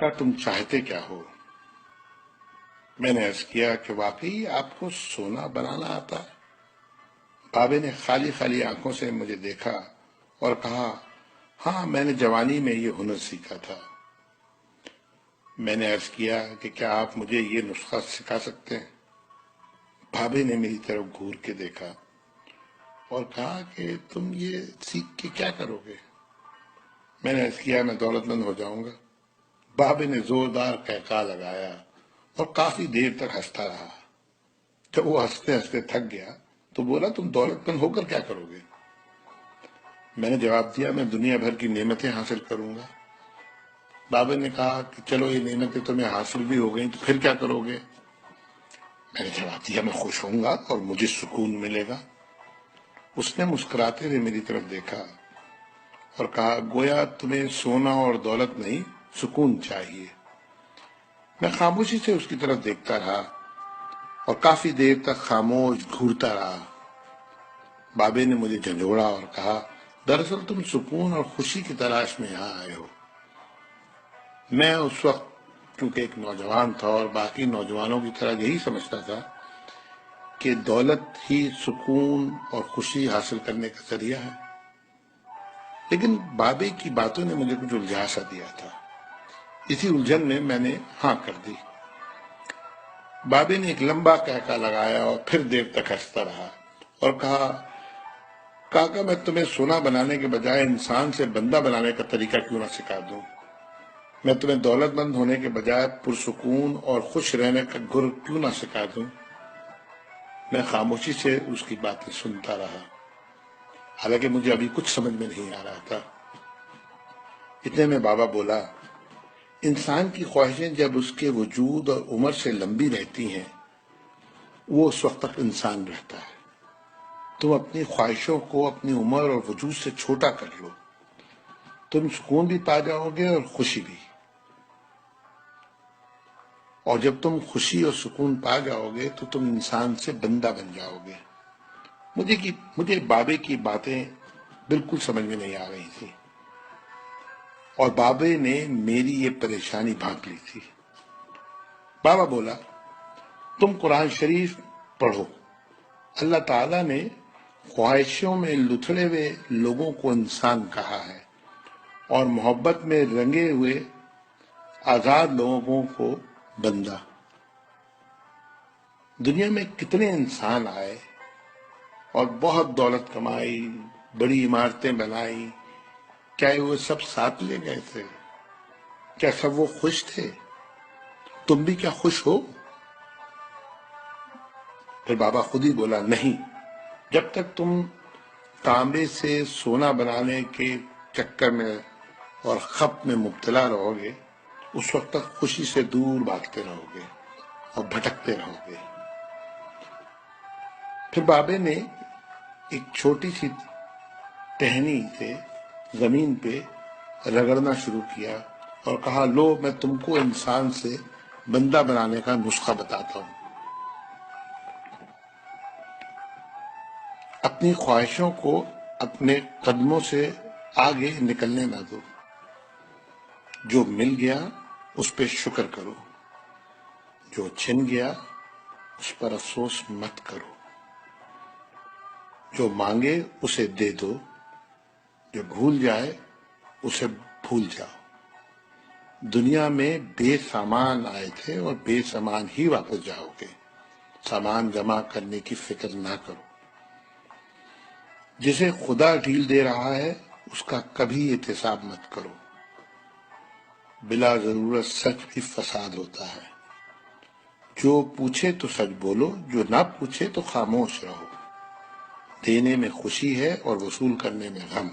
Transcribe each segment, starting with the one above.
کا تم چاہتے کیا ہو؟ میں نے عرض کیا کہ واقعی آپ کو سونا بنانا آتا ہے؟ بابے نے خالی خالی آنکھوں سے مجھے دیکھا اور کہا، ہاں میں نے جوانی میں یہ ہنر سیکھا تھا۔ میں نے عرض کیا کہ کیا آپ مجھے یہ نسخہ سکھا سکتے ہیں؟ بابے نے میری طرف گھور کے دیکھا اور کہا کہ تم یہ سیکھ کے کیا کرو گے؟ میں نے عرض کیا میں دولت مند ہو جاؤں گا۔ بابے نے زوردار قہقہہ لگایا اور کافی دیر تک ہنستا رہا۔ جب وہ ہنستے ہنستے تھک گیا تو بولا، تم دولت مند ہو کر کیا کرو گے؟ میں نے جواب دیا، میں دنیا بھر کی نعمتیں حاصل کروں گا۔ بابا نے کہا کہ چلو یہ نعمتیں تمہیں حاصل بھی ہو گئیں تو پھر کیا کرو گے؟ میں نے جواب دیا، میں خوش ہوں گا اور مجھے سکون ملے گا۔ اس نے مسکراتے ہوئے میری طرف دیکھا اور کہا، گویا تمہیں سونا اور دولت نہیں، سکون چاہیے۔ میں خاموشی سے اس کی طرف دیکھتا رہا اور کافی دیر تک خاموش گھورتا رہا۔ بابے نے مجھے جھنجھوڑا اور کہا، دراصل تم سکون اور خوشی کی تلاش میں یہاں آئے ہو۔ میں اس وقت چونکہ ایک نوجوان تھا اور باقی نوجوانوں کی طرح یہی سمجھتا تھا کہ دولت ہی سکون اور خوشی حاصل کرنے کا ذریعہ ہے، لیکن بابے کی باتوں نے مجھے کچھ الجھا سا دیا تھا۔ اسی الجھن میں میں نے ہاں کر دی۔ بابے نے ایک لمبا قہقہہ لگایا اور پھر دیر تک ہنستا رہا اور کہا، کاکا میں تمہیں سونا بنانے کے بجائے انسان سے بندہ بنانے کا طریقہ کیوں نہ سکھا دوں؟ میں تمہیں دولت مند ہونے کے بجائے پرسکون اور خوش رہنے کا گر کیوں نہ سکھا دوں؟ میں خاموشی سے اس کی باتیں سنتا رہا، حالانکہ مجھے ابھی کچھ سمجھ میں نہیں آ رہا تھا۔ اتنے میں بابا بولا، انسان کی خواہشیں جب اس کے وجود اور عمر سے لمبی رہتی ہیں وہ اس وقت تک انسان رہتا ہے۔ تم اپنی خواہشوں کو اپنی عمر اور وجود سے چھوٹا کر لو، تم سکون بھی پا جاؤ گے اور خوشی بھی۔ اور جب تم خوشی اور سکون پا جاؤ گے تو تم انسان سے بندہ بن جاؤ گے۔ مجھے بابے کی باتیں بالکل سمجھ میں نہیں آ رہی تھی اور بابے نے میری یہ پریشانی بھانپ لی تھی۔ بابا بولا، تم قرآن شریف پڑھو۔ اللہ تعالیٰ نے خواہشوں میں لتھڑے ہوئے لوگوں کو انسان کہا ہے اور محبت میں رنگے ہوئے آزاد لوگوں کو بندہ۔ دنیا میں کتنے انسان آئے اور بہت دولت کمائی، بڑی عمارتیں بنائی، کیا وہ سب ساتھ لے گئے تھے؟ کیا سب وہ خوش تھے؟ تم بھی کیا خوش ہو؟ پھر بابا خود ہی بولا، نہیں، جب تک تم تانبے سے سونا بنانے کے چکر میں اور خپ میں مبتلا رہو گے اس وقت تک خوشی سے دور بھاگتے رہو گے اور بھٹکتے رہو گے۔ پھر بابے نے ایک چھوٹی سی ٹہنی سے زمین پہ رگڑنا شروع کیا اور کہا، لو میں تم کو انسان سے بندہ بنانے کا نسخہ بتاتا ہوں۔ اپنی خواہشوں کو اپنے قدموں سے آگے نکلنے نہ دو۔ جو مل گیا اس پہ شکر کرو، جو چھن گیا اس پر افسوس مت کرو۔ جو مانگے اسے دے دو، جو بھول جائے اسے بھول جاؤ۔ دنیا میں بے سامان آئے تھے اور بے سامان ہی واپس جاؤ گے۔ سامان جمع کرنے کی فکر نہ کرو۔ جسے خدا ڈھیل دے رہا ہے اس کا کبھی احتساب مت کرو۔ بلا ضرورت سچ بھی فساد ہوتا ہے۔ جو پوچھے تو سچ بولو، جو نہ پوچھے تو خاموش رہو۔ دینے میں خوشی ہے اور وصول کرنے میں غم۔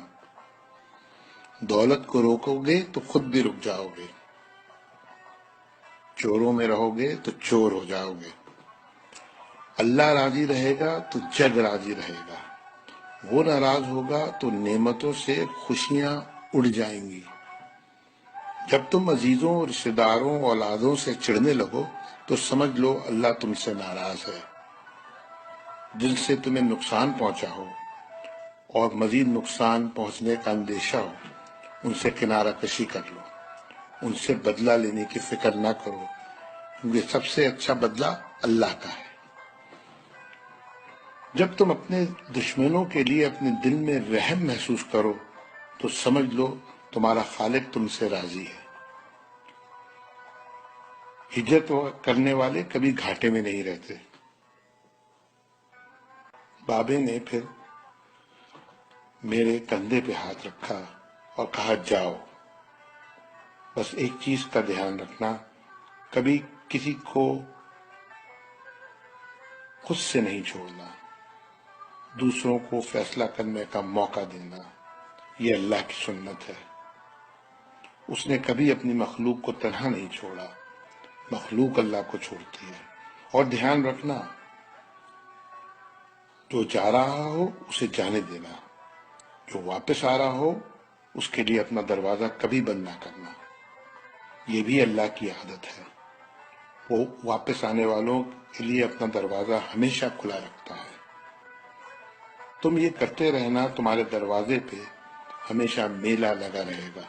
دولت کو روکو گے تو خود بھی رک جاؤ گے۔ چوروں میں رہو گے تو چور ہو جاؤ گے۔ اللہ راضی رہے گا تو جگ راضی رہے گا، وہ ناراض ہوگا تو نعمتوں سے خوشیاں اڑ جائیں گی۔ جب تم عزیزوں، رشتہ داروں، اولادوں سے چڑھنے لگو تو سمجھ لو اللہ تم سے ناراض ہے۔ جن سے تمہیں نقصان پہنچا ہو اور مزید نقصان پہنچنے کا اندیشہ ہو ان سے کنارہ کشی کر لو۔ ان سے بدلہ لینے کی فکر نہ کرو، کیونکہ سب سے اچھا بدلہ اللہ کا ہے۔ جب تم اپنے دشمنوں کے لیے اپنے دل میں رحم محسوس کرو تو سمجھ لو تمہارا خالق تم سے راضی ہے۔ ہجرت کرنے والے کبھی گھاٹے میں نہیں رہتے۔ بابے نے پھر میرے کندھے پہ ہاتھ رکھا اور کہا جاؤ، بس ایک چیز کا دھیان رکھنا، کبھی کسی کو خود سے نہیں چھوڑنا، دوسروں کو فیصلہ کرنے کا موقع دینا، یہ اللہ کی سنت ہے۔ اس نے کبھی اپنی مخلوق کو تنہا نہیں چھوڑا، مخلوق اللہ کو چھوڑتی ہے۔ اور دھیان رکھنا، جو جا رہا ہو اسے جانے دینا، جو واپس آ رہا ہو اس کے لیے اپنا دروازہ کبھی بند نہ کرنا، یہ بھی اللہ کی عادت ہے، وہ واپس آنے والوں کے لیے اپنا دروازہ ہمیشہ کھلا رکھتا ہے۔ تم یہ کرتے رہنا، تمہارے دروازے پہ ہمیشہ میلہ لگا رہے گا۔